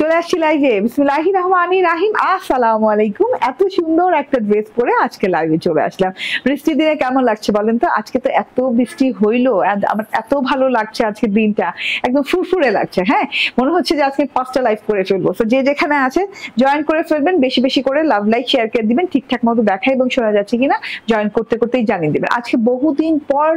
চলে আসছি লাইভে। বিসমিল্লাহির রহমানির রহিম। আসসালামু আলাইকুম। এত সুন্দর একটা ড্রেস পরে আজকে লাইভে চলে আসলাম। বৃষ্টির দিনে কেমন লাগছে বলেন তো? আজকে তো এত বৃষ্টি হইলো, আমার এত ভালো লাগছে আজকের দিনটা, একদম ফুরফুরে লাগছে। হ্যাঁ, মনে হচ্ছে যে আজকে 5টা লাইভ করে ফেলবো। তো যে যেখানে আছে জয়েন করে ফেলবেন, বেশি বেশি করে লাভ লাইক শেয়ার করে দিবেন, ঠিকঠাক মতো দেখা এবং শোনা যাচ্ছে কিনা জয়েন করতে করতেই জানিয়ে দিবেন। আজকে বহুদিন পর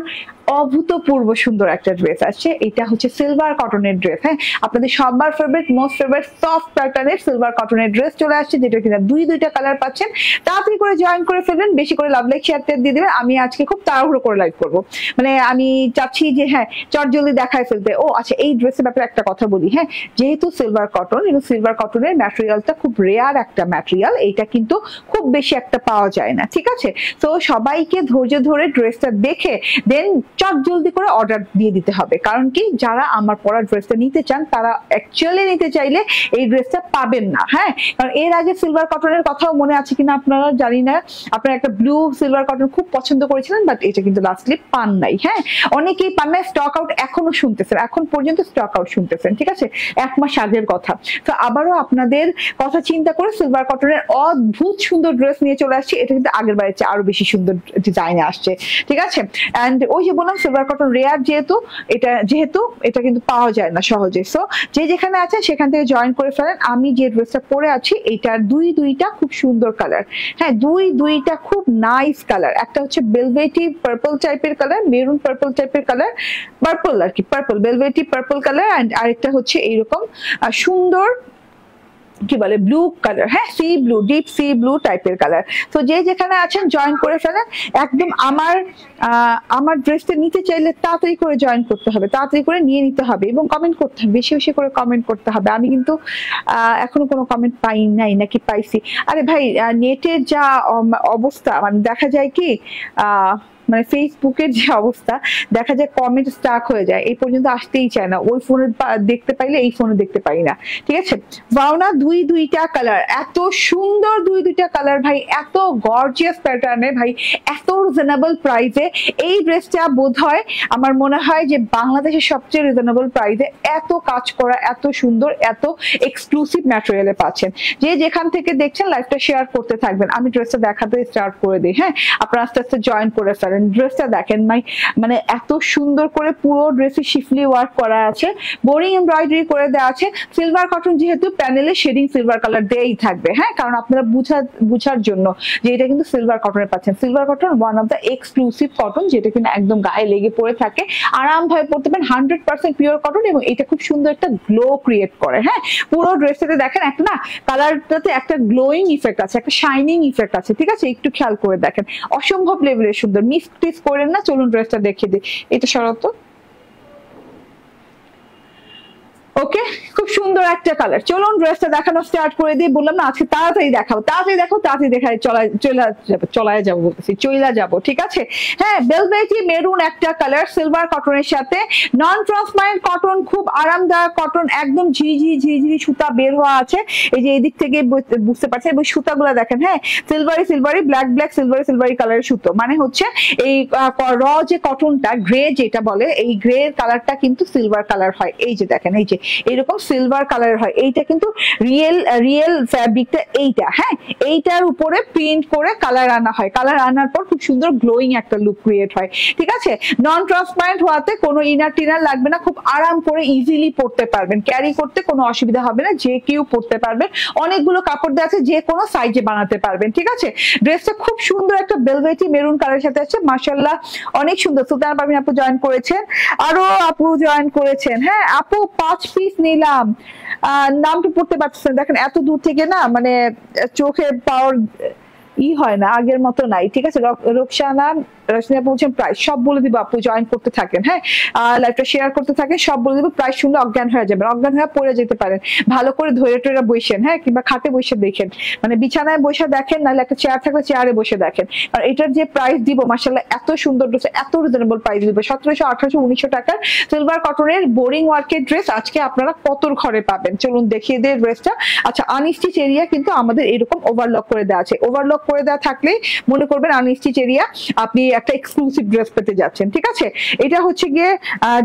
অভূতপূর্ব সুন্দর একটা ড্রেস আসছে। এটা হচ্ছে সিলভার কটনের ড্রেস। হ্যাঁ, আপনাদের সবার ফেভারিট, মোস্ট ফেভারিট সফট প্যাটার্নের সিলভার কটনের ড্রেস চলে আসছে, যেটা কিনা দুইটা কালার পাচ্ছেন। তাড়াতাড়ি করে জয়েন করে ফেলবেন, বেশি করে লাভ লাইক শেয়ার দিয়ে দিবেন। আমি আজকে খুব তাড়াহুড়ো করে লাইভ করবো, মানে আমি চাচ্ছি যে হ্যাঁ চটজলদি দেখায় ফেলতে। ও আচ্ছা, এই ড্রেসের ব্যাপারে একটা কথা বলি। হ্যাঁ, যেহেতু সিলভার কটন এবং সিলভার কটনের ম্যাটেরিয়ালটা খুব রেয়ার একটা ম্যাটেরিয়াল, এইটা কিন্তু খুব বেশি একটা পাওয়া যায় না। ঠিক আছে, তো সবাইকে ধৈর্য ধরে ড্রেসটা দেখে দেন চট জলদি করে অর্ডার দিয়ে দিতে হবে। কারণ কি, যারা আমার পরা ড্রেসটা নিতে চান তারা অ্যাকচুয়ালি নিতে চাইলে এই ড্রেসটা পাবেন না। হ্যাঁ, কারণ এর আগে সিলভার কটনের কথাও মনে আছে কিনা আপনারা জানি না, আপনারা একটা ব্লু সিলভার কটন খুব পছন্দ করেছিলেন, বাট এটা কিন্তু লাস্টলি পান নাই। হ্যাঁ, অনেকেই পান নাই, স্টক আউট এখনো শুনতেছেন, এখন পর্যন্ত স্টক আউট শুনতেছেন। ঠিক আছে, 1 মাস আগের কথা। তো আবারও আপনাদের কথা চিন্তা করে সিলভার কটনের অদ্ভুত সুন্দর ড্রেস নিয়ে চলে আসছি। এটা কিন্তু আগের বারের চেয়ে আরো বেশি সুন্দর ডিজাইনে আসছে। ঠিক আছে, এন্ড ওই যে বললাম সিলভার কটন রেয়ার, যেহেতু এটা কিন্তু পাওয়া যায় না সহজে। সো যে যেখানে আছে সেখান থেকে জয়েন করে ফেলেন। আমি যে ড্রেসটা পরে আছি এটার দুইটা খুব সুন্দর কালার। হ্যাঁ, দুইটা খুব নাইস কালার। একটা হচ্ছে বেলভেটি পার্পল টাইপের কালার, মেরুন পার্পল টাইপের কালার, পার্পল আর কি, পার্পল বেলভেটি পার্পল কালার। এন্ড আরেকটা হচ্ছে এইরকম সুন্দর কি বলে ব্লু কালার। হ্যাঁ, C blue, deep sea blue টাইপের কালার। তো যে যেখানে আছেন জয়েন করে ফেলেন। একদম আমার ড্রেসটা নিতে চাইলে তাড়াতাড়ি করে জয়েন করতে হবে, তাড়াতাড়ি করে নিয়ে নিতে হবে এবং কমেন্ট করতে হবে, বেশি বেশি করে কমেন্ট করতে হবে। আমি কিন্তু এখনো কোনো কমেন্ট পাই নাই, নাকি পাইছি? আরে ভাই, নেটের যা অবস্থা, মানে দেখা যায় কি মানে ফেসবুকের যে অবস্থা, দেখা যায় কমেন্ট স্টাক হয়ে যায়, এই পর্যন্ত আসতেই চায় না। ওই ফোনে দেখতে পাইলে এই ফোনে দেখতে পাই না। ঠিক আছে, ভাওনা দুইটা কালার, এত সুন্দর দুইটা কালার ভাই, এত গর্জিয়াস প্যাটার্নে ভাই, এত রিজনেবল প্রাইসে। এই ড্রেসটা বোধ হয় আমার মনে হয় যে বাংলাদেশের সবচেয়ে রিজনেবল প্রাইসে এত কাজ করা, এত সুন্দর, এত এক্সক্লুসিভ ম্যাটেরিয়ালে পাচ্ছেন। যে যেখান থেকে দেখছেন লাইভটা শেয়ার করতে থাকবেন, আমি ড্রেসটা দেখাতে স্টার্ট করে দিই। হ্যাঁ, আপনারা আস্তে আস্তে জয়েন করে ফেলেন। ড্রেসটা দেখেন ভাই, মানে এত সুন্দর করে পুরো ড্রেসে শিফলি ওয়ার্ক করা আছে, বোরিং এমব্রয়ডারি করে দেওয়া আছে। সিলভার কটন যেহেতু প্যানেলে শেডিং সিলভার কালার দেয়াই থাকবে। হ্যাঁ, কারণ আপনারা বুঝার জন্য যে এটা কিন্তু সিলভার কটনের পাচ্ছেন। Silver cotton one of the exclusive cotton, যেটা কিন্তু একদম গায়ে লেগে পড়ে থাকে, আরামভাবে পড়তে পারেন। 100% পিওর কটন এবং এটা খুব সুন্দর একটা গ্লো ক্রিয়েট করে। হ্যাঁ, পুরো ড্রেসটাতে দেখেন একটা না কালারটাতে একটা গ্লোয়িং ইফেক্ট আছে, একটা শাইনিং ইফেক্ট আছে। ঠিক আছে, একটু খেয়াল করে দেখেন, অসম্ভব লেভেলের সুন্দর। মিস করেন না, চলুন ড্রেসটা দেখিয়ে দিই। এটা সরাতো। ওকে, খুব সুন্দর একটা কালার। চলুন ড্রেসটা দেখানো স্টার্ট করে দিই। বললাম না আজকে তাড়াতাড়ি দেখাবো, তাড়াতাড়ি দেখাই চলে যাব। ঠিক আছে, হ্যাঁ, বেলভেটি মেরুন একটা কালার সিলভার কটনের সাথে, নন ট্রান্সপারেন্ট কটন, খুব আরামদায়ক কটন, একদম ঝিঝি সুতা বের হওয়া আছে। এই যে এদিক থেকে বুঝতে পারছেন, এবং সুতাগুলো দেখেন। হ্যাঁ, সিলভারি ব্ল্যাক সিলভারি কালারের সুতো, মানে হচ্ছে এই র যে কটনটা, গ্রে যেটা বলে, এই গ্রে কালারটা কিন্তু সিলভার কালার হয়। এই যে দেখেন, এই যে এরকম সিলভার কালার হয়। এইটা কিন্তু রিয়েল ফ্যাব্রিকটা এইটা। হ্যাঁ, এইটার উপরে প্রিন্ট করে কালার আনা হয়, কালার আনার পর খুব সুন্দর গ্লোয়িং একটা লুক ক্রিয়েট হয়। ঠিক আছে, নন ট্রান্সপারেন্ট হওয়াতে কোনো ইনার টিনার লাগবে না, খুব আরাম করে ইজিলি পরতে পারবেন, ক্যারি করতে কোনো অসুবিধা হবে না, যে কেউ পরতে পারবেন। অনেকগুলো কাপড় দেওয়া আছে, যে কোনো সাইজে বানাতে পারবেন। ঠিক আছে, ড্রেসটা খুব সুন্দর একটা বেলভেটি মেরুন কালারের সাথে আছে, মাশাআল্লাহ অনেক সুন্দর। সুলতানা পারভিন আপু জয়েন করেছেন, আরো আপু জয়েন করেছেন। হ্যাঁ আপু, 5 পিস নিলাম, নামটা পড়তে পারছেন, দেখেন এত দূর থেকে না, মানে চোখে পাওয়ার হয় না, আগের মতো নাই। ঠিক আছে, রোকসানা রশনি বলছেন প্রাইস সব বলে দিব, আপু জয়েন করতে থাকেন। হ্যাঁ, লাইভটা শেয়ার করতে থাকেন, সব বলে দিব। প্রাইস শুনলে অজ্ঞান হয়ে যাবেন, অজ্ঞান হয়ে পড়ে যেতে পারেন। ভালো করে ধরে টরে বসেন, হ্যাঁ, কিংবা খাটে বসে দেখেন, মানে বিছানায় বসে দেখেন, নাহলে একটা চেয়ার থাকলে চেয়ারে বসে দেখেন। আর এটার যে প্রাইস দিব, মাশাআল্লাহ এত সুন্দর ড্রেস, এত রিজনেবল প্রাইস দিব, 1700, 1800, 1900 টাকার সিলভার কটনের বোরিং ওয়ার্কের ড্রেস আজকে আপনারা কতর ঘরে পাবেন। চলুন দেখিয়ে দেই ড্রেসটা। আচ্ছা, আনস্টিচ এরিয়া কিন্তু আমাদের এরকম ওভারলক করে দেওয়া আছে। ওভারলক করে দেওয়া থাকলেই মনে করবেন আনস্টিচ এরিয়া, আপনি একটা এক্সক্লুসিভ ড্রেস পেতে যাচ্ছেন, ঠিক আছে। এটা হচ্ছে গিয়ে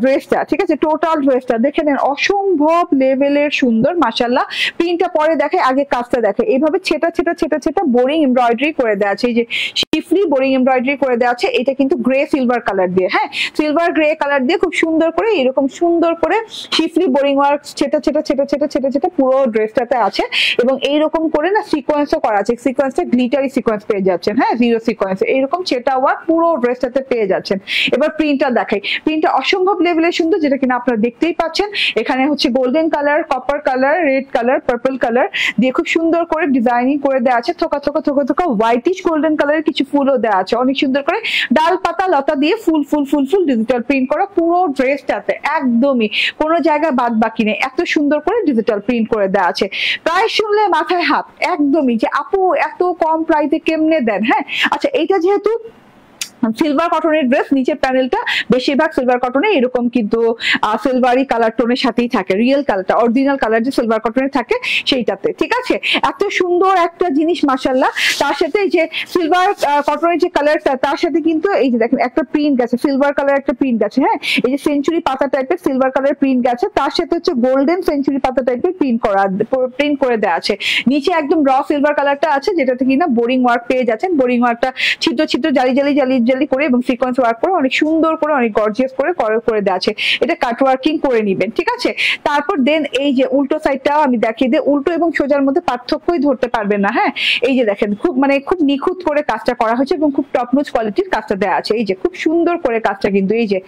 ড্রেসটা, ঠিক আছে, টোটাল ড্রেসটা দেখে নেন, অসম্ভব লেভেলের সুন্দর মাশাআল্লাহ। প্রিন্টটা পরে দেখে, আগে কাজটা দেখে। এইভাবে ছেটা ছেটা ছেটা ছেটা বোরিং এমব্রয়ডারি করে দেওয়া আছে, এই যে শিফলি বোরিং এমব্রয়ডারি করে দেওয়া আছে। এটা কিন্তু গ্রে সিলভার কালার দিয়ে, হ্যাঁ সিলভার গ্রে কালার দিয়ে খুব সুন্দর করে এরকম সুন্দর করে শিফলি বোরিং ওয়ার্ক ছেটা ছেটা ছেটা ছেটা ছেটা ছেটা পুরো ড্রেসটাতে আছে। এবং এইরকম করে না সিকোয়েন্সও করা আছে, সিকোয়েন্সটা গ্লিটারি সিকোয়েন্স পেয়ে যাচ্ছেন, হ্যাঁ জিরো সিকোয়েন্স, এইরকম ছেটা ওয়ার্ক পুরো ড্রেসটাতে পেয়ে যাচ্ছেন। এবার প্রিন্টটা দেখাই, প্রিন্টটা অসম্ভব লেভেলের সুন্দর, যেটা কিনা আপনারা দেখতেই পাচ্ছেন। এখানে হচ্ছে golden colour, copper colour, red colour, purple colour দিয়ে খুব সুন্দর করে ডিজাইনিং করে দেওয়া আছে। থোকা থোকা থোকা থোকা হোয়াইটিশ গোল্ডেন কালারের কিছু ফুলও দেওয়া আছে, অনেক সুন্দর করে ডাল পাতা লতা দিয়ে ফুল ফুল ফুল ফুল ডিজিটাল প্রিন্ট করা পুরো ড্রেসটাতে, একদমই কোনো জায়গায় বাদ বাকি নেই, এত সুন্দর করে ডিজিটাল প্রিন্ট করে দেওয়া আছে। প্রাইস শুনলে মাথায় হাত, একদমই যে আপু এত কম প্রাইসে কেমনে দেন। হ্যাঁ আচ্ছা, এইটা যেহেতু সিলভার কটনের ড্রেস, নিচের প্যানেলটা বেশিরভাগ সিলভার কটনে এরকম কিন্তু সিলভারি কালার টোনের সাথেই থাকে, রিয়েল কালারটা অরিজিনাল কালার যে সিলভার কটনে থাকে সেইটাতে, ঠিক আছে। এত সুন্দর একটা জিনিস মাশাআল্লাহ। তার সাথে এই যে সিলভার কটনের যে কালারটা, তার সাথে কিন্তু এই যে দেখেন একটা প্রিন্ট গেছে, সিলভার কালার একটা প্রিন্ট গেছে, হ্যাঁ এই যে সেঞ্চুরি পাতা টাইপের সিলভার কালার প্রিন্ট গেছে, তার সাথে হচ্ছে গোল্ডেন সেঞ্চুরি পাতা টাইপের প্রিন্ট করে দেওয়া আছে। নিচে একদম র সিলভার কালারটা আছে, যেটাতে কিনা বোরিং ওয়ার্ক পেয়ে যাচ্ছেন, বোরিং ওয়ার্কটা ছিদ্র ছিদ্র জালি জালি জালি জালি করে এবং সিকোয়েন্স ওয়ার্ক করে অনেক সুন্দর করে অনেক গর্জিয়াস করে করে দেওয়া আছে। এটা কাট ওয়ার্কিং করে নিবেন, ঠিক আছে। তারপর দেন এই যে উল্টো সাইডটাও আমি দেখিয়ে দিই, উল্টো এবং সোজার মধ্যে পার্থক্যই ধরতে পারবেন না, হ্যাঁ এই যে দেখেন খুব মানে খুব নিখুঁত করে কাজটা করা হয়েছে এবং খুব টপ নোচ কোয়ালিটির কাজটা দেওয়া আছে। এই যে খুব সুন্দর করে কাজটা কিন্তু এই যে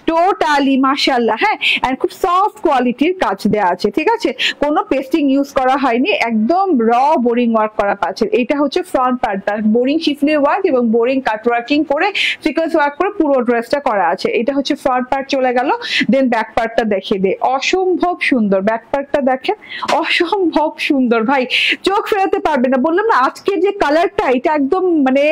টোটালি মাশাআল্লাহ, হ্যাঁ এন্ড খুব সফট কোয়ালিটির কাজ দেওয়া আছে, ঠিক আছে। কোনো পেস্টিং ইউজ করা হয়নি, একদম র বোরিং ওয়ার্ক করা পাচ্ছেন। এটা হচ্ছে ফ্রন্ট পার্টটা, বোরিং শিফলি ওয়ার্ক এবং বোরিং কাট ওয়ার্কিং করে সিকোয়েন্স ওয়ার্ক করে পুরো ড্রেসটা করা আছে। এটা হচ্ছে ফ্রন্ট পার্ট চলে গেল, দেন ব্যাক পার্টটা দেখিয়ে দে, অসম্ভব সুন্দর ব্যাক পার্টটা দেখেন, অসম্ভব সুন্দর ভাই, চোখ ফেরাতে পারবে না। বললাম না আজকের যে কালারটা এটা একদম মানে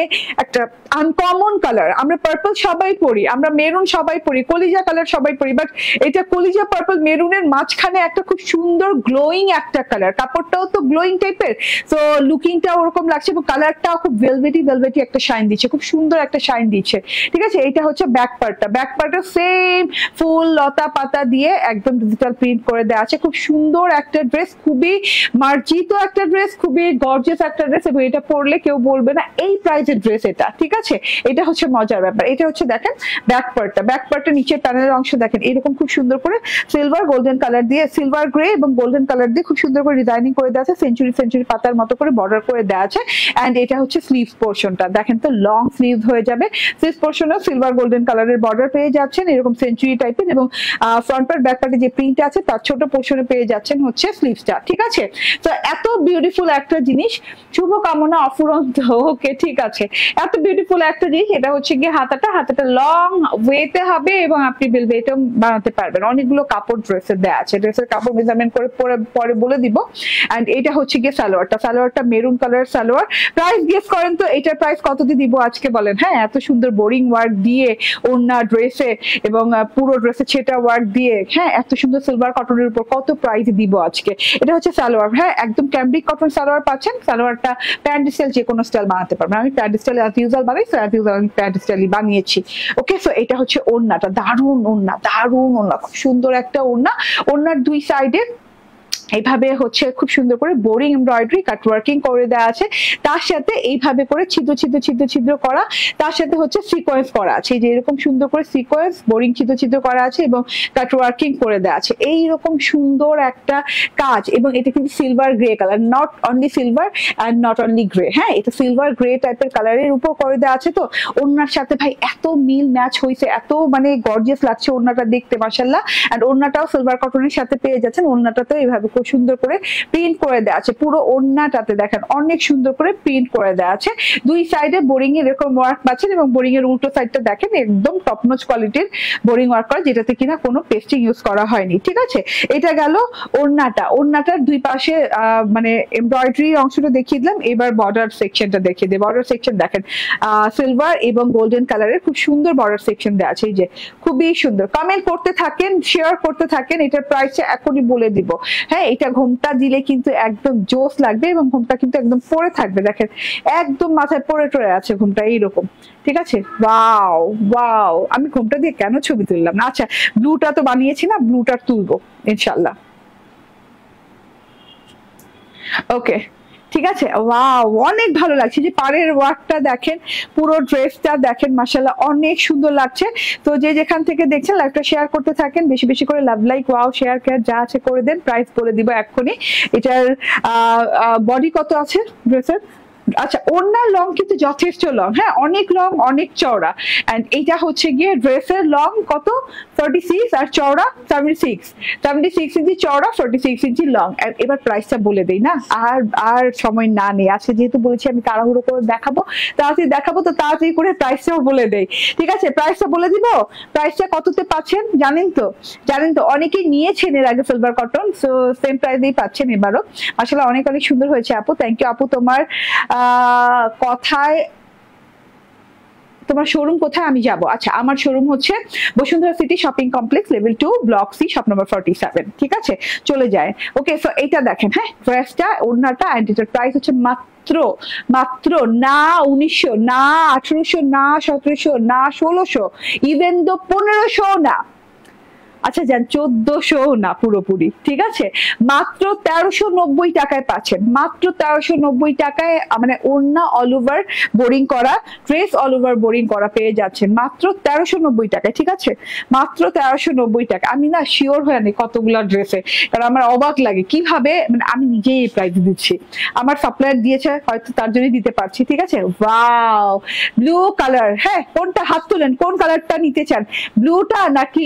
একটা আনকমন কালার। আমরা পার্পল সবাই পরি, আমরা মেরুন সবাই পরি, কলিজা কালার সবাই পরি, বাট এটা কলিজা পার্পল মেরুনের মাঝখানে একটা খুব সুন্দর গ্লোয়িং একটা কালার, কাপড়টাও তো গ্লোয়িং টাইপের, তো লুকিংটা ওরকম লাগছে এবং কালারটাও খুব ভেলভেটি ভেলভেটি একটা শাইন দিচ্ছে, খুব সুন্দর একটা শাইন দিচ্ছে, ঠিক আছে। এটা হচ্ছে ব্যাক পার্টটা, ব্যাক পার্টটা সেম ফুল লতা পাতা দিয়ে একদম ডিজিটাল প্রিন্ট করে দেওয়া আছে। খুব সুন্দর একটা ড্রেস, খুবই মার্জিত একটা ড্রেস, খুবই গর্জিয়াস একটা ড্রেস এবং এটা পরলে কেউ বলবে না এই প্রাইজের ড্রেস এটা, ঠিক আছে। এটা হচ্ছে মজার ব্যাপার। এটা হচ্ছে দেখেন ব্যাক পার্টটা, ব্যাক পার্টটা নিচের প্যানেলের অংশ দেখেন এরকম খুব সুন্দর করে সিলভার গোল্ডেন কালার দিয়ে, সিলভার গ্রে এবং গোল্ডেন কালার দিয়ে খুব সুন্দর করে ডিজাইনিং করে দেওয়া আছে, সেঞ্চুরি সেঞ্চুরি পাতার মতো করে বর্ডার করে দেওয়া আছে। এন্ড এটা হচ্ছে স্লিভস পোর্শনটা দেখেন তো, লং স্লিভ হয়ে যাবে, স্লিভস পোর্শনেও সিলভার গোল্ডেন কালারের বর্ডার পেয়ে যাচ্ছেন এরকম সেঞ্চুরি টাইপের, এবং ফ্রন্ট পার্ট ব্যাক পার্টে যে প্রিন্ট আছে তার ছোট পোর্শনে পেয়ে যাচ্ছেন হচ্ছে স্লিভসটা, ঠিক আছে। তো এত বিউটিফুল একটা জিনিস, শুভকামনা অফুরন্ত ওকে, ঠিক আছে। এত বিউটিফুল একটা জিনিস, এটা হচ্ছে গিয়ে হাতাটা লং ওয়েতে হবে এবং আপনি বেলভেটও বানাতে পারবেন। অনেকগুলো কাপড় ড্রেসের দেওয়া আছে, ড্রেসের কাপড় মেজারমেন্ট করে পরে বলে দিব। এন্ড এটা হচ্ছে গিয়ে সালোয়ারটা maroon colour salwar. Price guess করেন তো এটার প্রাইস কত দিয়ে দিব আজকে বলেন? হ্যাঁ এত সুন্দর বোরিং ওয়ার্ক দিয়ে ওড়না ড্রেসে এবং পুরো ড্রেসে ছেটা ওয়ার্ক দিয়ে, হ্যাঁ এত সুন্দর সিলভার কটনের উপর কত প্রাইস দিব আজকে। এটা হচ্ছে সালোয়ার, হ্যাঁ একদম ক্যামব্রিক কটন সালোয়ার পাচ্ছেন। সালোয়ারটা প্যান্ট স্টাইল যে কোনো স্টাইল বানাতে পারবেন, আমি প্যান্ট স্টাইল অ্যাজ ইউজুয়াল বানাই, সো অ্যাজ ইউজুয়াল আমি প্যান্ট স্টাইলই বানিয়েছি। ওকে, সো এটা হচ্ছে ওড়নাটা, দারুণ ওড়না, খুব সুন্দর একটা ওড়না। ওড়নার দুই সাইডে এইভাবে হচ্ছে খুব সুন্দর করে বোরিং এমব্রয়ডারি কাট ওয়ার্কিং করে দেওয়া আছে, তার সাথে এইভাবে করে ছিদ্র ছিদ্র ছিদ্র ছিদ্র করা, তার সাথে হচ্ছে সিকোয়েন্স করা আছে, যে এরকম সুন্দর করে সিকোয়েন্স বোরিং ছিদ্র ছিদ্র করা আছে এবং কাট ওয়ার্কিং করে দেওয়া আছে। এইরকম সুন্দর একটা কাজ, এবং এটা কিন্তু silver grey colour, not only silver and not only grey, হ্যাঁ এটা সিলভার গ্রে টাইপের কালারের উপর করে দেওয়া আছে। তো ওড়নার সাথে ভাই এত মিল ম্যাচ হয়েছে, এত মানে গর্জিয়াস লাগছে ওড়নাটা দেখতে মাশাআল্লাহ। এন্ড ওড়নাটাও সিলভার কটনের সাথে পেয়ে যাচ্ছেন, ওড়নাটাতেও এইভাবে খুব সুন্দর করে প্রিন্ট করে দেওয়া আছে, পুরো ওড়নাটাতে দেখেন অনেক সুন্দর করে প্রিন্ট করে দেওয়া আছে। দুই সাইডে বোরিং এর এরকম ওয়ার্ক পাচ্ছেন এবং বোরিং এর উল্টো সাইডটা দেখেন একদম টপ নচ কোয়ালিটির বোরিং ওয়ার্ক করা, যেটাতে কিনা কোনো পেস্টিং ইউজ করা হয়নি, ঠিক আছে। এটা গেল ওড়নাটার দুই পাশে মানে এমব্রয়ডারি অংশটা দেখিয়ে দিলাম। এবার বর্ডার সেকশনটা দেখিয়ে দিই। বর্ডার সেকশন দেখেন সিলভার এবং গোল্ডেন কালারের খুব সুন্দর বর্ডার সেকশন দেওয়া আছে, এই যে খুবই সুন্দর। কমেন্ট করতে থাকেন, শেয়ার করতে থাকেন, এটার প্রাইসটা এখনই বলে দিব। হ্যাঁ হ্যাঁ এটা ঘোমটা দিলে কিন্তু একদম জোস লাগবে এবং ঘোমটা কিন্তু একদম পরে থাকবে, দেখেন একদম মাথায় পরে টরে আছে ঘোমটা এইরকম, ঠিক আছে। ওয়াও ওয়াও, আমি ঘোমটা দিয়ে কেন ছবি তুললাম না, আচ্ছা ব্লুটা তো বানিয়েছি না, ব্লুটা তুলবো ইনশাল্লাহ। ওকে ঠিক আছে, ওয়াও অনেক ভালো লাগছে, যে পাড়ের ওয়ার্কটা দেখেন, পুরো ড্রেসটা দেখেন, মাশাআল্লাহ অনেক সুন্দর লাগছে। তো যে যেখান থেকে দেখছেন লাইভটা শেয়ার করতে থাকেন, বেশি বেশি করে love like wow share care যা আছে করে দেন। প্রাইস বলে দিব এক্ষুনি। এটার বডি কত আছে ড্রেসের, আচ্ছা ওড়নার লং কিন্তু যথেষ্ট লং, হ্যাঁ অনেক লং অনেক চওড়া। এন্ড এইটা হচ্ছে গিয়ে ড্রেসের লং কত 46 আর চওড়া 76 ইঞ্চি চওড়া, 46 ইঞ্চি লং। এবার প্রাইসটা বলে দেই না, আর আর সময় না নেই, আজকে যেহেতু বলেছি আমি তাড়াহুড়ো করে দেখাবো, তাড়াতাড়ি দেখাবো, তো তাড়াতাড়ি করে প্রাইসটাও বলে দেই, ঠিক আছে। প্রাইসটা বলে দিব, প্রাইসটা কততে পাচ্ছেন জানেন তো, জানেন তো অনেকেই নিয়েছেন এর আগে সিলভার কটন, সো সেম প্রাইসেই পাচ্ছেন এবারও। আসলে অনেক অনেক সুন্দর হয়েছে আপু, থ্যাংক ইউ আপু। তোমার কথায়, তোমার শোরুম কোথায় আমি যাব, আচ্ছা আমার শোরুম হচ্ছে Bashundhara city shopping complex level 2 block C shop number 47, ঠিক আছে চলে যায়। ওকে সো এটা দেখেন, হ্যাঁ ড্রেসটা ওড়নাটা এন্ড এটার প্রাইস হচ্ছে মাত্র মাত্র না 1900 না 1800 না 1700 না 1600, ইভেন তো 1500 না, আচ্ছা যান 1400 না পুরোপুরি, ঠিক আছে মাত্র 1390 টাকায় পাচ্ছেন, মাত্র 1390 টাকায়, মানে ওড়না অল ওভার বোরিং করা, ড্রেস অল ওভার বোরিং করা পেয়ে যাচ্ছেন মাত্র 1390 টাকায়, ঠিক আছে মাত্র 1390 টাকা। আমি না শিওর হয়ে নেই কতগুলা ড্রেসে, কারণ আমার অবাক লাগে কিভাবে, মানে আমি নিজেই এই প্রাইস দিচ্ছি, আমার সাপ্লায়ার দিয়েছে হয়তো তার জন্যই দিতে পারছি, ঠিক আছে। ওয়াও ব্লু কালার, হ্যাঁ কোনটা, হাত তোলেন কোন কালারটা নিতে চান, ব্লুটা নাকি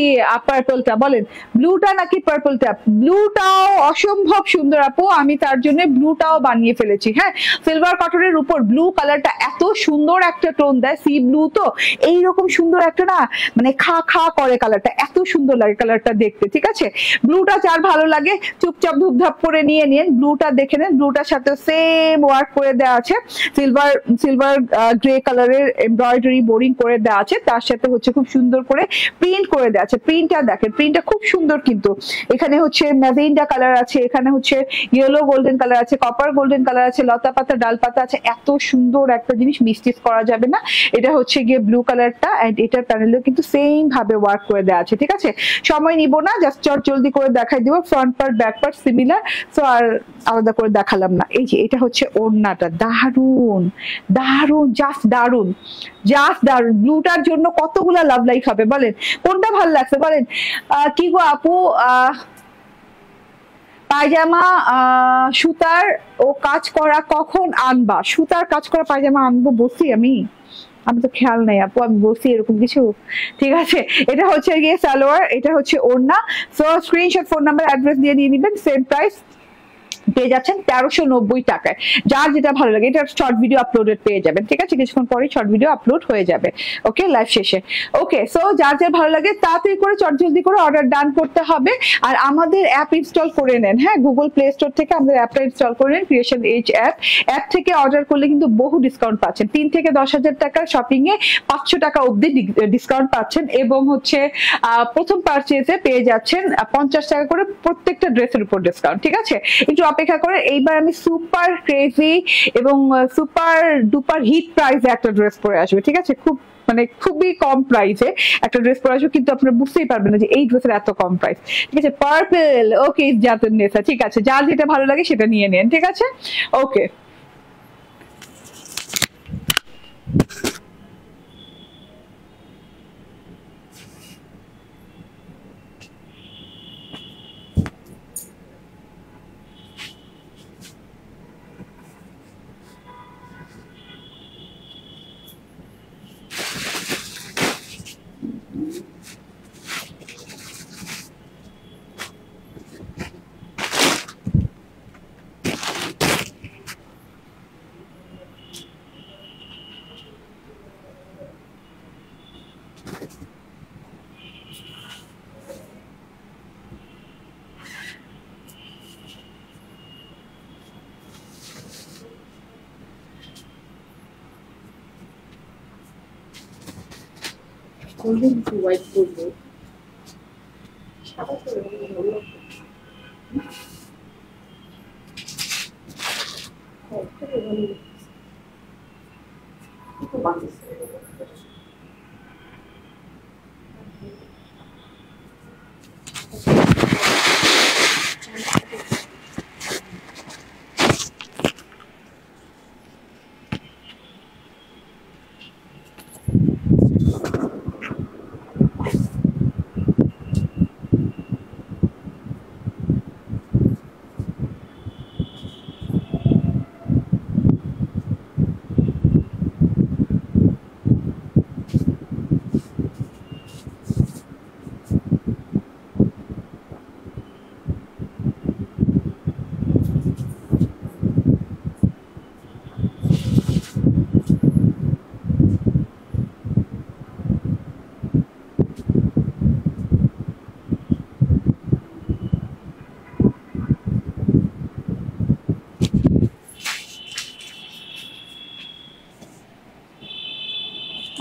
পার্পল, বলেন ব্লুটা নাকি পার্পলটা, ব্লুটাও অসম্ভব সুন্দর আপু, আমি তার জন্য ব্লুটাও বানিয়ে ফেলেছি, হ্যাঁ সিলভার কটনের উপর ব্লু কালারটা এত সুন্দর একটা টোন দেয়, সি ব্লু তো এইরকম সুন্দর একটা না, মানে খা খা করে কালারটা, এত সুন্দর লাগে কালারটা দেখতে, ঠিক আছে। ব্লুটা যার ভালো লাগে চুপচাপ ধুপধাপ করে নিয়ে নিন, ব্লুটা দেখে নেন, ব্লুটার সাথে সেম ওয়ার্ক করে দেওয়া আছে, সিলভার সিলভার গ্রে কালারের এমব্রয়ডারি বোরিং করে দেওয়া আছে, তার সাথে হচ্ছে খুব সুন্দর করে প্রিন্ট করে দেওয়া আছে, প্রিন্টটা দেখেন প্রিন্টটা খুব সুন্দর, কিন্তু এখানে হচ্ছে ম্যাজেন্ডা কালার আছে, এখানে হচ্ছে ইয়েলো গোল্ডেন কালার আছে, কপার গোল্ডেন কালার আছে, লতা পাতা ডাল পাতা আছে, এত সুন্দর একটা জিনিস মিসটিস করা যাবে না। এটা হচ্ছে গিয়ে ব্লু কালারটা এন্ড এটার প্যানেলেও কিন্তু সেম ভাবে ওয়ার্ক করে দেওয়া আছে, ঠিক আছে সময় নিব না, জাস্ট চট জলদি করে দেখাই দিব, front part back part similar, so আর আলাদা করে দেখালাম না। এই যে এটা হচ্ছে ওড়নাটা, দারুন দারুন জাস্ট দারুন জাস্ট দারুন, ব্লুটার জন্য কতগুলা লাভ লাইক হবে বলেন, কোনটা ভালো লাগছে বলেন। কি গো আপু, পায়জামা সুতার ও কাজ করা কখন আনবা, সুতার কাজ করা পায়জামা আনবো বসি আমি, আমি তো খেয়াল নাই আপু, আমি বলছি এরকম কিছু, ঠিক আছে। এটা হচ্ছে গিয়ে সালোয়ার, এটা হচ্ছে ওড়না, so screenshot phone number address দিয়ে নিয়ে নিবেন, সেম প্রাইস পেয়ে যাচ্ছেন 1390 টাকায়, যার যেটা ভালো লাগে। এটা শর্ট ভিডিও আপলোডেড পেয়ে যাবেন, ঠিক আছে কিছুক্ষণ পরে শর্ট ভিডিও আপলোড হয়ে যাবে, ওকে লাইভ শেষে। ওকে সো যার যার ভালো লাগে তাড়াতাড়ি করে চটজলদি করে অর্ডার ডান করতে হবে, আর আমাদের অ্যাপ ইনস্টল করে নেন, হ্যাঁ গুগল প্লে স্টোর থেকে আমাদের অ্যাপটা ইনস্টল করে নেন, ক্রিয়েশন এজ অ্যাপ থেকে অর্ডার করলে কিন্তু বহু ডিসকাউন্ট পাচ্ছেন, 3 থেকে 10,000 টাকার শপিং এ 500 টাকা অবধি ডিসকাউন্ট পাচ্ছেন, এবং হচ্ছে প্রথম পারচেজে পেয়ে যাচ্ছেন 50 টাকা করে প্রত্যেকটা ড্রেসের উপর ডিসকাউন্ট, ঠিক আছে একটু অপেক্ষা করে। এইবার আমি সুপার ক্রেজি এবং সুপার ডুপার হিট প্রাইসে একটা ড্রেস পরে আসবে, ঠিক আছে খুব মানে খুবই কম প্রাইসে একটা ড্রেস পরে আসবে, কিন্তু আপনারা বুঝতেই পারবেন না যে এই ড্রেসের এত কম প্রাইস, ঠিক আছে পার্পল, ওকে জাতুন নেসা, ঠিক আছে যার যেটা ভালো লাগে সেটা নিয়ে নেন, ঠিক আছে ওকে। golden to white করবো সাদা করে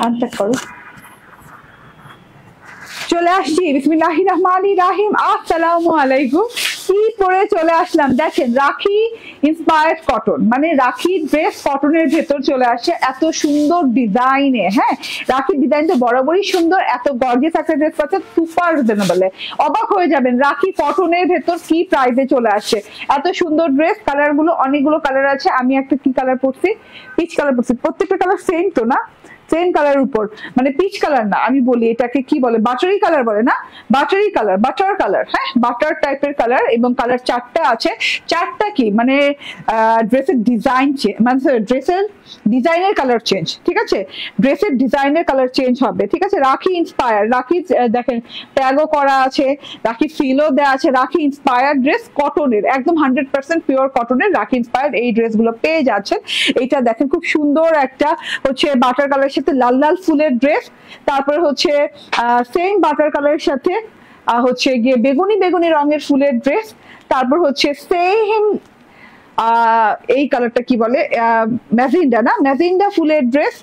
আনপ্যাক করো। চলে আসছি, বিসমিল্লাহির রহমানির রহিম। আসসালামু আলাইকুম। কি পরে চলে আসলাম দেখেন, রাখি ইন্সপায়ার্ড কটন, মানে রাখির ড্রেস কটনের ভেতর চলে আসে এত সুন্দর ডিজাইনে। হ্যাঁ, রাখির ডিজাইনটা বরাবরই সুন্দর, এত গর্জিয়াস একটা ড্রেস পাচ্ছে, সুপার রিজনেবলে। অবাক হয়ে যাবেন রাখি কটনের ভেতর কি প্রাইসে চলে আসছে। এত সুন্দর ড্রেস, কালার গুলো অনেকগুলো কালার আছে। আমি একটা কি কালার পরছি, পিচ কালার পরছি। প্রত্যেকটা কালার সেম তো না, সেম কালার উপর, মানে পিচ কালার না, আমি বলি এটাকে কি বলে, বাটারি কালার বলে না, বাটারি কালার, বাটার কালার। হ্যাঁ, বাটার টাইপের কালার, এবং কালার চারটা আছে। চারটা কি মানে ড্রেসের ডিজাইন, মানে ড্রেসের ডিজাইনের কালার চেঞ্জ, ঠিক আছে, ড্রেসের ডিজাইনের কালার চেঞ্জ হবে, ঠিক আছে। রাখি ইন্সপায়ার, রাখি দেখেন ট্যাগও করা আছে, রাখি ফিলও দেওয়া আছে। রাখি ইন্সপায়ার ড্রেস কটনের, একদম 100% পিওর কটনের রাখি ইন্সপায়ার এই ড্রেসগুলো পেয়ে যাচ্ছেন। এইটা দেখেন খুব সুন্দর একটা হচ্ছে বাটার কালার সাথে লাল লাল ফুলের ড্রেস, তারপরে হচ্ছে সেম বাটার কালারের সাথে হচ্ছে গিয়ে বেগুনি বেগুনি রঙের ফুলের ড্রেস, তারপর হচ্ছে সেম এই কালারটা কি বলে, ম্যাজেন্ডা না, ম্যাজেন্ডা ফুলের ড্রেস,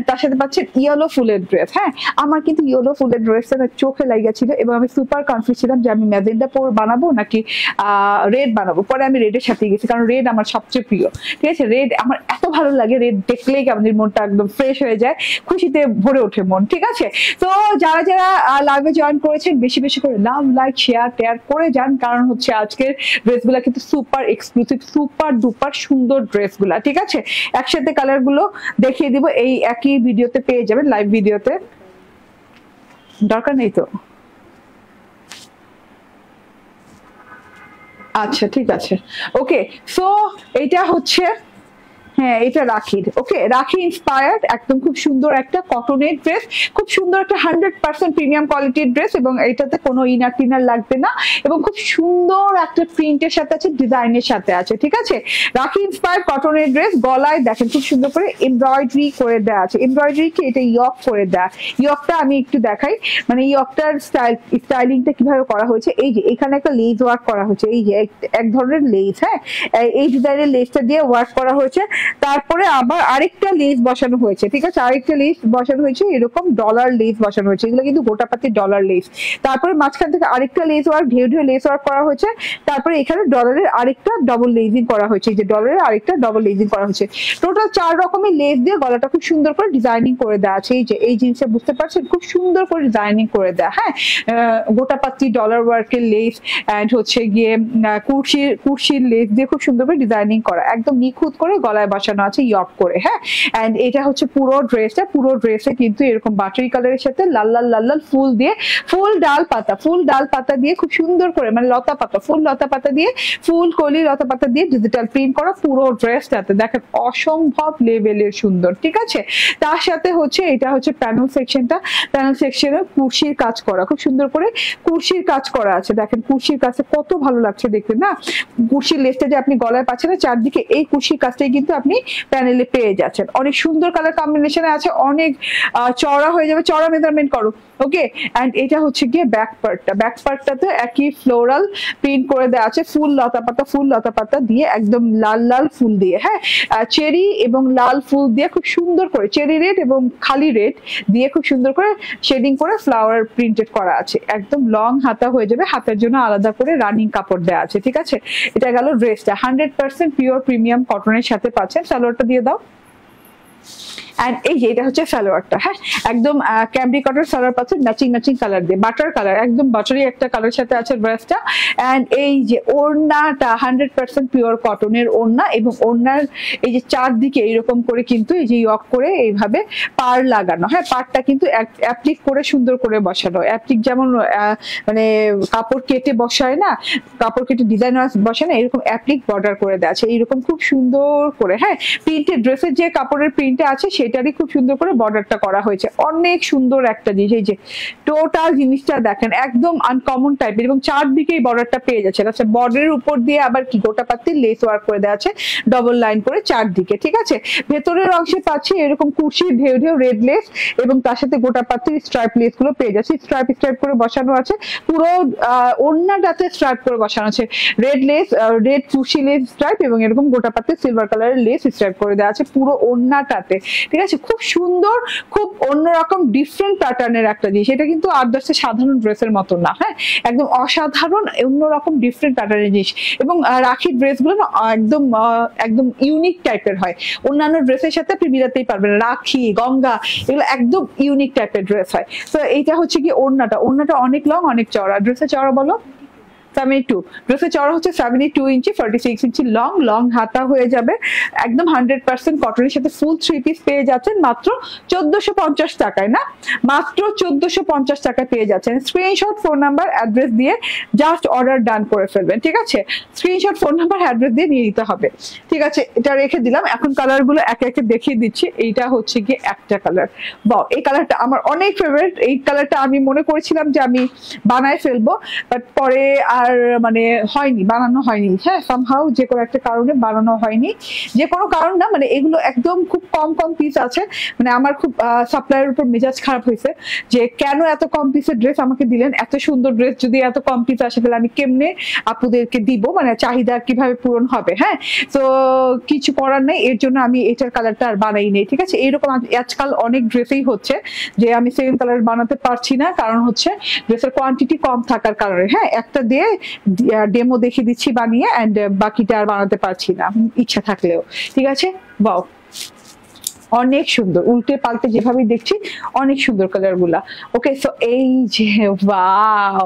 তার সাথে পাচ্ছেন ইয়েলো ফুলের ড্রেস। হ্যাঁ, আমার কিন্তু ইয়েলো ফুলের ড্রেসটা চোখে লাগিয়েছিল, এবং আমি সুপার কনফিউজ ছিলাম যে আমি ম্যাজেন্ডা বানাবো নাকি রেড বানাবো। পরে আমি রেডের সাথে গেছি, কারণ রেড আমার সবচেয়ে প্রিয়, ঠিক আছে। রেড আমার এত ভালো লাগে, রেড দেখলেই আমাদের মনটা একদম ফ্রেশ হয়ে যায়, খুশিতে ভরে ওঠে মন, ঠিক আছে। তো যারা যারা লাইভে জয়েন করেছেন বেশি বেশি করে লাভ, লাইক, শেয়ার, টেয়ার করে যান, কারণ হচ্ছে আজকের ড্রেসগুলো কিন্তু সুপার এক্সক্লুসিভ, সুপার ডুপার সুন্দর ড্রেসগুলা, ঠিক আছে। একসাথে কালার গুলো দেখিয়ে দিব, এই একই ভিডিওতে পেয়ে যাবেন, লাইভ ভিডিওতে। দরকার নেই তো, আচ্ছা ঠিক আছে, ওকে। সো এইটা হচ্ছে, হ্যাঁ এটা রাখির, ওকে, রাখি ইন্সপায়ার্ড, একদম খুব সুন্দর একটা কটনের ড্রেস, খুব সুন্দর একটা 100% প্রিমিয়াম কোয়ালিটির ড্রেস, এবং এটাতে কোনো ইনার টিনার লাগবে না, এবং খুব সুন্দর একটা প্রিন্টের সাথে আছে, ডিজাইনের সাথে আছে, ঠিক আছে। রাখি ইন্সপায়ার্ড কটনের ড্রেস, গলায় দেখেন খুব সুন্দর করে এমব্রয়ডারি করে দেওয়া আছে। এমব্রয়ডারি কি, এটা ইয়ক করে দেওয়া। ইয়কটা আমি একটু দেখাই, মানে ইয়কটার স্টাইলিংটা কিভাবে করা হয়েছে। এই যে এখানে একটা লেস ওয়ার্ক করা হয়েছে, এই যে এক ধরনের লেস, হ্যাঁ এই ডিজাইনের লেসটা দিয়ে ওয়ার্ক করা হয়েছে। তারপরে আবার আরেকটা লেস বসানো হয়েছে, ঠিক আছে, আরেকটা লেস বসানো হয়েছে, এরকম ডলার লেস বসানো হয়েছে, এগুলো কিন্তু গোটাপাতি ডলার লেস। তারপরে মাঝখান থেকে আরেকটা লেস ওয়ার্ক, ঢেউ ঢেউ লেস ওয়ার্ক করা হয়েছে। তারপরে এখানে ডলারের আরেকটা ডবল লেজিং করা হয়েছে, এই যে ডলারের আরেকটা ডবল লেজিং করা হয়েছে। টোটাল 4 রকমের লেস দিয়ে গলাটা খুব সুন্দর করে ডিজাইনিং করে দেওয়া আছে। এই যে এই জিনিসটা বুঝতে পারছেন, খুব সুন্দর করে ডিজাইনিং করে দেওয়া। হ্যাঁ, গোটাপাতি ডলার ওয়ার্কের লেস, এন্ড হচ্ছে গিয়ে কুরশির লেস দিয়ে খুব সুন্দর করে ডিজাইনিং করা, একদম নিখুঁত করে গলায় বসানো আছে ইয়ক করে। হ্যাঁ, এন্ড এটা হচ্ছে পুরো ড্রেসটা, পুরো ড্রেসে কিন্তু এরকম বাটারি কালারের সাথে লাল লাল লাল লাল ফুল দিয়ে, ফুল ডাল পাতা দিয়ে খুব সুন্দর করে, মানে লতা পাতা, ফুল লতা পাতা দিয়ে, ফুল কলি লতা পাতা দিয়ে ডিজিটাল প্রিন্ট করা পুরো ড্রেসটাতে দেখেন অসম্ভব লেভেলের সুন্দর, ঠিক আছে। তার সাথে হচ্ছে এটা হচ্ছে প্যানেল সেকশনটা, প্যানেল সেকশনে কুরশির কাজ করা, খুব সুন্দর করে কুরশির কাজ করা আছে। দেখেন কুরশির কাজটা কত ভালো লাগছে দেখতে না, কুরশির লেসটা যে আপনি গলায় পাচ্ছেন না, চারদিকে এই কুরশির কাজটাই কিন্তু আপনি আপনি প্যানেলে পেয়ে যাচ্ছেন। অনেক সুন্দর কালার কম্বিনেশনে আছে, অনেক চওড়া হয়ে যাবে, চওড়া মেজারমেন্ট করো। ওকে, এন্ড এটা হচ্ছে গিয়ে ব্যাক পার্টটা, ব্যাক পার্টটাতে একই ফ্লোরাল প্রিন্ট করে দেওয়া আছে, ফুল লতা পাতা দিয়ে, একদম লাল লাল ফুল দিয়ে, হ্যাঁ চেরি এবং লাল ফুল দিয়ে খুব সুন্দর করে, চেরি রেড এবং খালি রেড দিয়ে খুব সুন্দর করে শেডিং করে ফ্লাওয়ার প্রিন্টেড করা আছে। একদম লং হাতা হয়ে যাবে, হাতের জন্য আলাদা করে রানিং কাপড় দেওয়া আছে। ঠিক আছে, এটা গেল ড্রেসটা। 100% পিওর প্রিমিয়াম কটনের সাথে পাচ্ছেন। সালোয়ারটা দিয়ে দাও। এন্ড এই যে এটা হচ্ছে সালোয়ারটা, হ্যাঁ একদম ক্যামব্রিক কটন সালোয়ার পাচ্ছেন, ম্যাচিং কালার দিয়ে, বাটার কালার, একদম বাটারি একটা কালার সাথে আছে ড্রেসটা। এন্ড এই যে ওড়নাটা 100% পিওর কটনের ওড়না, এবং ওড়নার এই যে চারদিকে এইরকম করে কিন্তু এই যে ইয়ক করে এইভাবে পার লাগানো, হ্যাঁ পারটা কিন্তু অ্যাপ্লিক করে সুন্দর করে বসানো, অ্যাপ্লিক যেমন মানে কাপড় কেটে বসায় না, কাপড় কেটে ডিজাইন বসায় না, এরকম অ্যাপ্লিক বর্ডার করে দেওয়া আছে এইরকম খুব সুন্দর করে, হ্যাঁ প্রিন্টেড ড্রেসের যে কাপড়ের প্রিন্টটা আছে সেটারই খুব সুন্দর করে বর্ডারটা করা হয়েছে। অনেক সুন্দর একটা জিনিস, এই যে টোটাল জিনিসটা দেখেন একদম আনকমন টাইপের, এবং চারদিকেই বর্ডারটা পেয়ে যাচ্ছে। আচ্ছা, বর্ডারের উপর দিয়ে আবার কি গোটা পাতি লেস ওয়ার্ক করে দেওয়া আছে ডবল লাইন করে চারদিকে। ঠিক আছে, ভেতরের অংশে পাচ্ছি এরকম কুশি ঢেউ ঢেউ রেড লেস, এবং তার সাথে গোটা পাতির স্ট্রাইপ লেস গুলো পেয়ে যাচ্ছে, স্ট্রাইপ করে বসানো আছে। পুরো ওড়নাটাতে স্ট্রাইপ করে বসানো আছে, রেড লেস, রেড কুশি লেস স্ট্রাইপ, এবং এরকম গোটা পাতি সিলভার কালারের লেস স্ট্রাইপ করে দেওয়া আছে পুরো ওড়নাটাতে। ঠিক আছে, খুব সুন্দর, খুব অন্যরকম ডিফারেন্ট প্যাটার্নের একটা জিনিস। এটা কিন্তু আদার্স সাধারণ ড্রেসের মতো না, হ্যাঁ একদম অসাধারণ অন্যরকম ডিফারেন্ট প্যাটার্নের জিনিস। এবং রাখির ড্রেসগুলো না একদম একদম ইউনিক টাইপের হয়, অন্যান্য ড্রেসের সাথে আপনি মিলাতেই পারবেন। রাখি, গঙ্গা, এগুলো একদম ইউনিক টাইপের ড্রেস হয়। তো এইটা হচ্ছে কি ওড়নাটা অনেক লং, অনেক চওড়া। ড্রেসের চওড়া বলো 72, ড্রেসের চওড়া হচ্ছে 72 ইঞ্চি, 46 ইঞ্চি লং হাতা হয়ে যাবে, একদম 100% কটনের সাথে ফুল 3 পিস পেয়ে যাচ্ছেন মাত্র 1450 টাকায়, না মাত্র 1450 টাকায় পেয়ে যাচ্ছেন। স্ক্রিনশট, ফোন নাম্বার, অ্যাড্রেস দিয়ে জাস্ট অর্ডার ডান করে ফেলবেন। ঠিক আছে, স্ক্রিনশট, ফোন নাম্বার, অ্যাড্রেস দিয়ে নিয়ে নিতে হবে। ঠিক আছে, এটা রেখে দিলাম। এখন কালার গুলো একে একে দেখিয়ে দিচ্ছি। এইটা হচ্ছে কি একটা কালার, বাহ এই কালারটা আমার অনেক ফেভারিট। এই কালারটা আমি মনে করেছিলাম যে আমি বানায় ফেলবো, বাট পরে আর মানে হয়নি, বানানো হয়নি, হ্যাঁ সামহাউ যে কোনো একটা কারণে বানানো হয়নি, যে কোনো কারণ না, মানে এগুলো একদম খুব কম পিস আছে। মানে আমার খুব সাপ্লাইয়ের উপর মেজাজ খারাপ হয়েছে যে কেন এত কম পিসের ড্রেস আমাকে দিলেন, এত সুন্দর ড্রেস যদি এত কম পিস আসে তাহলে আমি কেমনে আপুদেরকে দিব, মানে চাহিদা কিভাবে পূরণ হবে। হ্যাঁ, তো কিছু করার নেই, এর জন্য আমি এটার কালারটা আর বানাই নেই। ঠিক আছে, এইরকম আজকাল অনেক ড্রেসেই হচ্ছে যে আমি সেম কালার বানাতে পারছি না, কারণ হচ্ছে ড্রেসের কোয়ান্টিটি কম থাকার কারণে। হ্যাঁ, একটা দিয়ে ডেমো দেখিয়ে দিচ্ছি বানিয়ে, এন্ড বাকিটা আর বানাতে পারছি না ইচ্ছা থাকলেও। ঠিক আছে, বাও অনেক সুন্দর, উল্টে পাল্টে যেভাবে দেখছি অনেক সুন্দর কালার গুলা। ওকে, সো এই যে ওয়াও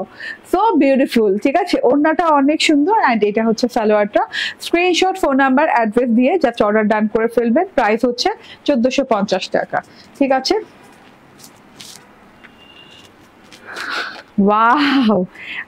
সো বিউটিফুল। ঠিক আছে, ওড়নাটা অনেক সুন্দর, এন্ড এটা হচ্ছে সালোয়ারটা। স্ক্রিনশট, ফোন নাম্বার, অ্যাড্রেস দিয়ে যা অর্ডার ডান করে ফেলবেন। প্রাইস হচ্ছে 1450 টাকা। ঠিক আছে, ওয়াও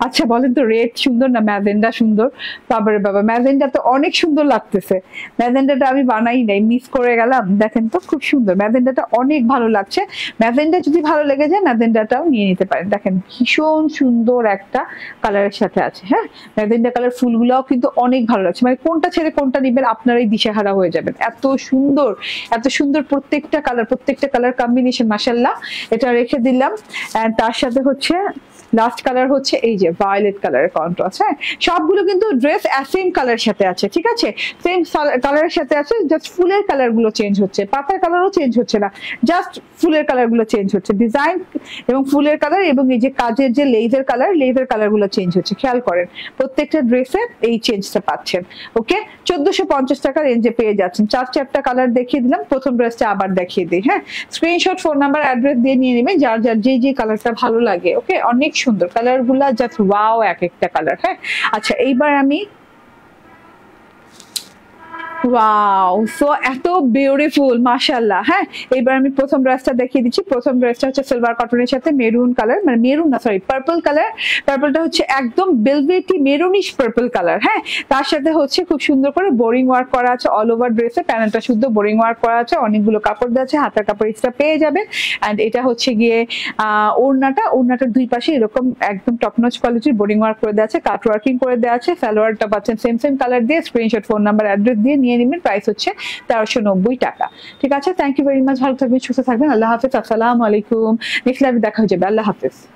আচ্ছা বলেন তো রেড সুন্দর না ম্যাজেন্ডা সুন্দর? বাবারে বাবা, ম্যাজেন্ডা তো অনেক সুন্দর লাগতেছে। ম্যাজেন্ডাটা আমি বানাই নাই, মিস করে গেলাম। দেখেন তো খুব সুন্দর, ম্যাজেন্ডাটা অনেক ভালো লাগছে। ম্যাজেন্ডা যদি ভালো লেগে যায় ম্যাজেন্ডাটাও নিয়ে নিতে পারেন। দেখেন ভীষণ সুন্দর একটা কালারের সাথে আছে। হ্যাঁ, ম্যাজেন্ডা কালার ফুলগুলোও কিন্তু অনেক ভালো লাগছে, মানে কোনটা ছেড়ে কোনটা নিবেন আপনারাই দিশেহারা হয়ে যাবেন। এত সুন্দর প্রত্যেকটা কালার কম্বিনেশন, মাশাআল্লাহ। এটা রেখে দিলাম। তার সাথে হচ্ছে লাস্ট কালার হচ্ছে এই যে ভায়োলেট কালারের কন্ট্রাস্ট। হ্যাঁ, সবগুলো কিন্তু ড্রেস সেম কালারের সাথে আছে। ঠিক আছে, সেম কালারের সাথে আছে, জাস্ট ফুলের কালার গুলো চেঞ্জ হচ্ছে, পাতার কালারও চেঞ্জ হচ্ছে না, জাস্ট ফুলের কালার গুলো চেঞ্জ হচ্ছে, ডিজাইন এবং ফুলের কালার এবং এই যে কাজের যে লেজার কালার গুলো চেঞ্জ হচ্ছে। খেয়াল করেন প্রত্যেকটা ড্রেসে এই চেঞ্জটা পাচ্ছেন। ওকে, 1450 টাকা রেঞ্জে পেয়ে যাচ্ছেন। চারটা কালার দেখিয়ে দিলাম, প্রথম ড্রেসটা আবার দেখিয়ে দিই। হ্যাঁ, স্ক্রিনশট, ফোন নাম্বার, অ্যাড্রেস দিয়ে নিয়ে নেবেন যার যে কালারটা ভালো লাগে। ওকে, অনেক সুন্দর কালার গুলা, জাস্ট ওয়াও এক একটা কালার। হ্যাঁ, আচ্ছা এইবার আমি ওয়াও সো এত বিউটিফুল মাশাআল্লাহ। হ্যাঁ, এবার আমি প্রথম ড্রেসটা দেখিয়ে দিচ্ছি। প্রথম ড্রেসটা হচ্ছে সিলভার কটনের সাথে মেরুন কালার, মানে মেরুন না সরি পার্পল কালার। পার্পলটা হচ্ছে একদম ভেলভেটি মেরুনিশ পার্পল কালার। হ্যাঁ, তার সাথে হচ্ছে খুব সুন্দর করে বোরিং ওয়ার্ক করা আছে অল ওভার ড্রেসে, প্যানেলটা শুদ্ধ বোরিং ওয়ার্ক করা আছে, অনেকগুলো কাপড় দেওয়া আছে, হাতার কাপড় এক্সট্রা পেয়ে যাবেন। এন্ড এটা হচ্ছে গিয়ে ওড়নাটার দুই পাশে এরকম একদম টপ নচ কোয়ালিটির বোরিং ওয়ার্ক করে দেওয়া আছে, কাট ওয়ার্কিং করে দেওয়া আছে। সালোয়ারটা পাচ্ছেন সেম কালার দিয়ে। স্ক্রিনশট, ফোন নাম্বার, অ্যাড্রেস দিয়ে নিয়ে নিয়ে নেবেন, প্রাইস হচ্ছে 1390 টাকা। ঠিক আছে, থ্যাংক ইউ ভেরি মাচ, ভালো থাকবেন, সুস্থ থাকবেন, আল্লাহ হাফেজ, আসসালামু আলাইকুম। নেক্সট লাইভে দেখা হয়ে যাবে, আল্লাহ হাফেজ।